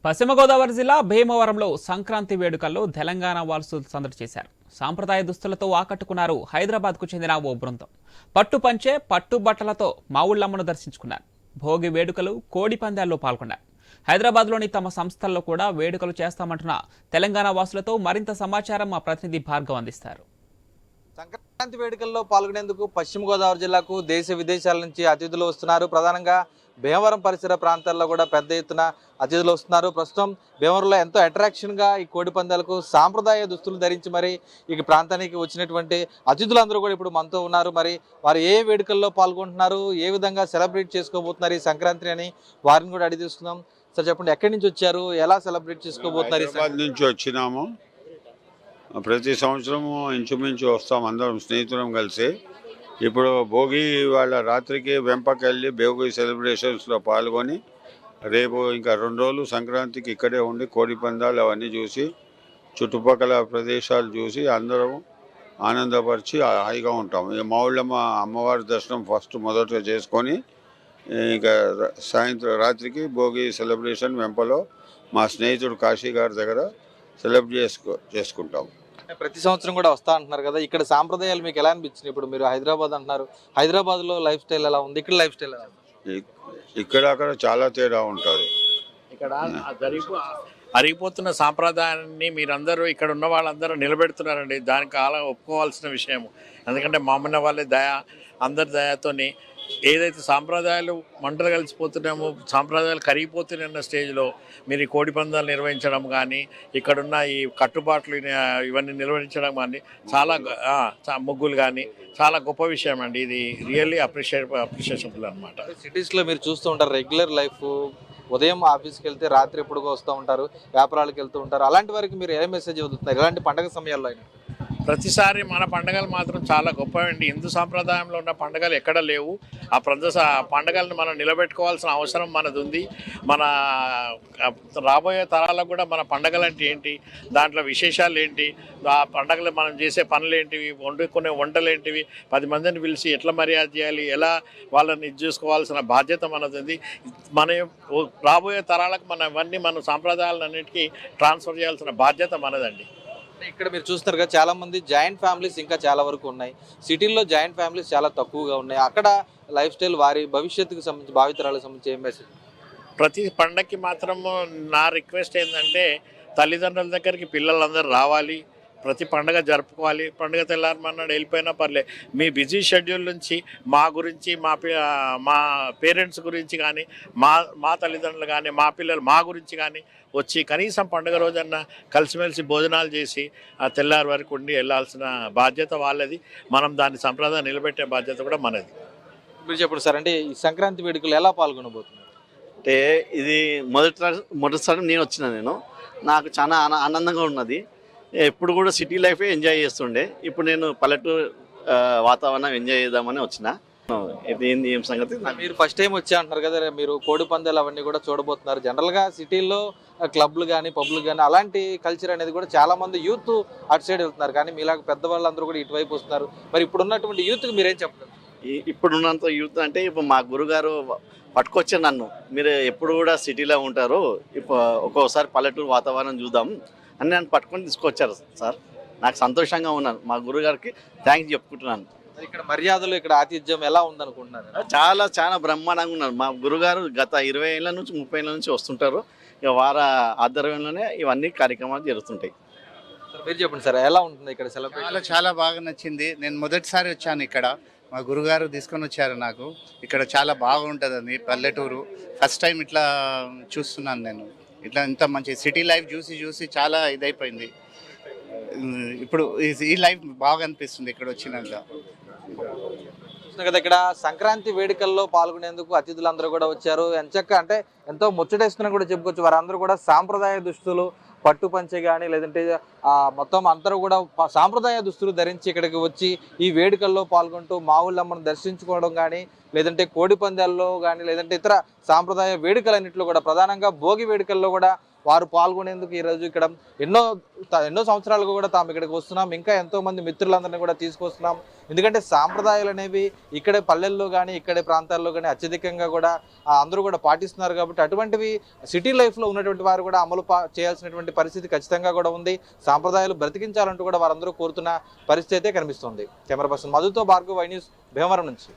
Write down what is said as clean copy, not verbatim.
పశ్చిమ గోదావరి జిల్లా భీమవరంలో సంక్రాంతి వేడుకల్లో తెలంగాణ వారసులు సందడి చేశారు. సాంప్రదాయ దుస్తులతో ఆకట్టుకున్నారు హైదరాబాద్కు చెందిన ఓ బృందం. పట్టు పంచే పట్టు బట్టలతో మావుళ్లమ్మను దర్శించుకున్నారు. భోగి వేడుకలు, కోడి పందాల్లో పాల్గొన్నారు. హైదరాబాద్లోని తమ సంస్థల్లో కూడా వేడుకలు చేస్తామంటున్న తెలంగాణ వాసులతో మరింత సమాచారం మా ప్రతినిధి భార్గవ్ అందిస్తారు. సంక్రాంతి వేడుకల్లో పాల్గొనేందుకు పశ్చిమ గోదావరి జిల్లాకు దేశ విదేశాల నుంచి అతిథులు వస్తున్నారు. ప్రధానంగా భీమవరం పరిసర ప్రాంతాల్లో కూడా పెద్ద ఎత్తున అతిథులు వస్తున్నారు. ప్రస్తుతం భీమవరంలో ఎంతో అట్రాక్షన్గా ఈ కోడి పందాలకు సాంప్రదాయ దుస్తులు ధరించి మరి ఈ ప్రాంతానికి వచ్చినటువంటి అతిథులందరూ కూడా ఇప్పుడు మనతో ఉన్నారు. మరి వారు ఏ వేడుకల్లో పాల్గొంటున్నారు, ఏ విధంగా సెలబ్రేట్ చేసుకోబోతున్నారు ఈ సంక్రాంతిని అని వారిని కూడా అడిగి తీసుకుందాం. సార్ చెప్పండి, ఎక్కడి నుంచి వచ్చారు, ఎలా సెలబ్రేట్ చేసుకోబోతున్నారు? హైదరాబాద్ నుంచి వచ్చినాము. ప్రతి సంవత్సరము ఇంచుమించు వస్తాం అందరం స్నేహితులం కలిసి. ఇప్పుడు భోగి వాళ్ళ రాత్రికి వెంపకెళ్ళి భోగి సెలబ్రేషన్స్లో పాల్గొని రేపు ఇంకా 2 రోజులు సంక్రాంతికి ఇక్కడే ఉండి కోడి పందాలు అవన్నీ చూసి చుట్టుపక్కల ప్రదేశాలు చూసి అందరం ఆనందపరిచి హాయిగా ఉంటాం. ఇక మా ఊళ్ళమ్మ అమ్మవారి దర్శనం ఫస్ట్ మొదట చేసుకొని ఇంకా సాయంత్రం రాత్రికి భోగి సెలబ్రేషన్ వెంపలో మా స్నేహితుడు కాశీ గారి దగ్గర సెలబ్రేట్ చేసుకుంటాం. ప్రతి సంవత్సరం కూడా వస్తా అంటున్నారు కదా, ఇక్కడ సాంప్రదాయాలు మీకు ఎలా అనిపించింది? ఇప్పుడు మీరు హైదరాబాద్ అంటున్నారు, హైదరాబాద్లో లైఫ్ స్టైల్ ఎలా ఉంది, ఇక్కడ లైఫ్ స్టైల్ ఎలా ఉంది? ఇక్కడ అక్కడ చాలా తేడా ఉంటుంది. ఇక్కడ అరిగిపోతున్న సాంప్రదాయాన్ని మీరందరూ ఇక్కడ ఉన్న వాళ్ళందరూ నిలబెడుతున్నారండి. దానికి చాలా ఒప్పుకోవాల్సిన విషయం. ఎందుకంటే మామూలు వాళ్ళే అందరి దయతోని ఏదైతే సాంప్రదాయాలు మంటలు కలిసిపోతున్నామో, సాంప్రదాయాలు కరిగిపోతున్నాయన్న స్టేజ్లో మీరు ఈ కోడి పందాలు నిర్వహించడం కానీ, ఇక్కడున్న ఈ కట్టుబాట్లు ఇవన్నీ నిర్వహించడం కానీ చాలా ముగ్గులు కానీ చాలా గొప్ప విషయం అండి. ఇది రియల్లీ అప్రిషియేషబుల్ అనమాట. సిటీస్లో మీరు చూస్తూ ఉంటారు రెగ్యులర్ లైఫ్, ఉదయం ఆఫీస్కి వెళ్తే రాత్రి ఎప్పుడుగా వస్తూ ఉంటారు, వ్యాపారాలకు వెళ్తూ ఉంటారు. అలాంటి వారికి మీరు ఏ మెసేజ్ వదులుతున్నారు ఇలాంటి పండుగ సమయాల్లో అయినా? ప్రతిసారి మన పండుగలు మాత్రం చాలా గొప్పవండి. హిందూ సాంప్రదాయంలో ఉన్న పండుగలు ఎక్కడ లేవు. ఆ పండుగలను మనం నిలబెట్టుకోవాల్సిన అవసరం మనది ఉంది. మన రాబోయే తరాలకు కూడా మన పండుగలు అంటే ఏంటి, దాంట్లో విశేషాలు ఏంటి, ఆ పండుగలు మనం చేసే పనులు ఏంటివి, వండుకునే వంటలు ఏంటివి, 10 మందిని పిలిచి ఎట్లా మర్యాద చేయాలి, ఎలా వాళ్ళని ఇది చేసుకోవాల్సిన బాధ్యత మనది ఉంది. మన రాబోయే తరాలకు మన సాంప్రదాయాలన్నిటికీ ట్రాన్స్ఫర్ చేయాల్సిన బాధ్యత మనదండి. ఇక్కడ మీరు చూస్తున్నారు కదా, చాలా మంది జాయింట్ ఫ్యామిలీస్ ఇంకా చాలా వరకు ఉన్నాయి. సిటీల్లో జాయింట్ ఫ్యామిలీస్ చాలా తక్కువగా ఉన్నాయి. అక్కడ లైఫ్ స్టైల్ వారి భవిష్యత్తుకు సంబంధించి, భావితరాలకు సంబంధించి ఏం మెసేజ్? ప్రతి పండగకి మాత్రము నా రిక్వెస్ట్ ఏంటంటే, తల్లిదండ్రుల దగ్గరికి పిల్లలందరూ రావాలి, ప్రతి పండుగ జరుపుకోవాలి. పండుగ తెల్లారమన్నాడు వెళ్ళిపోయినా పర్లేదు. మీ బిజీ షెడ్యూల్ నుంచి మా గురించి, మా పేరెంట్స్ గురించి కానీ, మా తల్లిదండ్రులు కానీ, మా పిల్లలు మా గురించి కానీ వచ్చి కనీసం పండుగ రోజన్నా కలిసిమెలిసి భోజనాలు చేసి ఆ తెల్లారి వరకు ఉండి వెళ్ళాల్సిన బాధ్యత వాళ్ళది. మనం దాని సంప్రదాయం నిలబెట్టే బాధ్యత కూడా మనది. మీరు చెప్పండి సార్, అంటే ఈ సంక్రాంతి వేడుకలు ఎలా పాల్గొనబోతున్నారు? అంటే ఇది మొదటిసారి నేను నాకు చాలా ఆనందంగా ఉన్నది. ఎప్పుడు కూడా సిటీ లైఫే ఎంజాయ్ చేస్తుండే. ఇప్పుడు నేను పల్లెటూరు వాతావరణం ఎంజాయ్ చేద్దామని వచ్చిన. ఏం సంగతి? మీరు ఫస్ట్ టైం వచ్చా అంటున్నారు కదా, మీరు కోడి పందాలు అవన్నీ కూడా చూడబోతున్నారు. జనరల్గా సిటీల్లో క్లబ్లు కానీ పబ్లు కానీ అలాంటి కల్చర్ అనేది కూడా చాలా మంది యూత్ అటు సైడ్ వెళ్తున్నారు, కానీ మీలాగా పెద్దవాళ్ళందరూ కూడా ఇటువైపు వస్తున్నారు. మరి ఇప్పుడు ఉన్నటువంటి యూత్కి మీరేం చెప్తారు? ఇప్పుడున్నంత యూత్ అంటే ఇప్పుడు మా గురుగారు పట్టుకొచ్చారు నన్ను, మీరు ఎప్పుడు కూడా సిటీలో ఉంటారు, ఇప్పుడు ఒక్కోసారి పల్లెటూరు వాతావరణం చూద్దాం అని నన్ను పట్టుకొని తీసుకొచ్చారు సార్. నాకు సంతోషంగా ఉన్నాను. మా గురుగారికి థ్యాంక్స్ చెప్పుకుంటున్నాను. ఇక్కడ మర్యాదలు, ఇక్కడ ఆతిథ్యం ఎలా ఉందనుకుంటున్నారు? చాలా బ్రహ్మాండంగా ఉన్నారు. మా గురుగారు గత 20 ఏళ్ళ నుంచి 30 ఏళ్ళ నుంచి వస్తుంటారు. ఇక వారి ఆధ్వర్యంలోనే ఇవన్నీ కార్యక్రమాలు జరుగుతుంటాయి. మీరు చెప్పండి సార్, ఎలా ఉంటుంది ఇక్కడ సెలబ్రేషన్? చాలా బాగా నచ్చింది. నేను మొదటిసారి వచ్చాను ఇక్కడ, మా గురుగారు తీసుకొని వచ్చారు నాకు. ఇక్కడ చాలా బాగుంటుందని పల్లెటూరు ఫస్ట్ టైం ఇట్లా చూస్తున్నాను నేను. ఇట్లా ఇంత మంచి సిటీ లైఫ్ చూసి చాలా ఇదైపోయింది. ఇప్పుడు ఈ లైఫ్ బాగా అనిపిస్తుంది ఇక్కడ వచ్చినాక. కదా, ఇక్కడ సంక్రాంతి వేడుకల్లో పాల్గొనేందుకు అతిథులందరూ కూడా వచ్చారు. ఎంచక్క అంటే ఎంతో ముచ్చటేస్తున్నా కూడా చెప్పుకోవచ్చు. వారందరూ కూడా సాంప్రదాయ దుస్తులు, పట్టు పంచె కానీ లేదంటే మొత్తం అందరూ కూడా సాంప్రదాయ దుస్తులు ధరించి ఇక్కడికి వచ్చి ఈ వేడుకల్లో పాల్గొంటూ మావుళ్ళమ్మను దర్శించుకోవడం కానీ, లేదంటే కోడి పందాల్లో కానీ, లేదంటే ఇతర సాంప్రదాయ వేడుకలన్నింటిలో కూడా ప్రధానంగా భోగి వేడుకల్లో కూడా వారు పాల్గొనేందుకు ఈరోజు ఇక్కడ ఎన్నో సంవత్సరాలుగా కూడా తాము ఇక్కడికి వస్తున్నాం. ఇంకా ఎంతోమంది మిత్రులందరినీ కూడా తీసుకొస్తున్నాం. ఎందుకంటే సాంప్రదాయాలు అనేవి ఇక్కడే పల్లెల్లో కానీ ఇక్కడే ప్రాంతాల్లో కానీ అత్యధికంగా కూడా అందరూ కూడా పాటిస్తున్నారు. కాబట్టి అటువంటివి సిటీ లైఫ్లో ఉన్నటువంటి వారు కూడా అమలు చేయాల్సినటువంటి పరిస్థితి ఖచ్చితంగా కూడా ఉంది. సాంప్రదాయాలు బ్రతికించాలంటూ కూడా వారందరూ కోరుతున్న పరిస్థితి అయితే కనిపిస్తుంది. కెమెరా పర్సన్ మధుతో భార్గవ్, వై న్యూస్, భీమవరం నుంచి.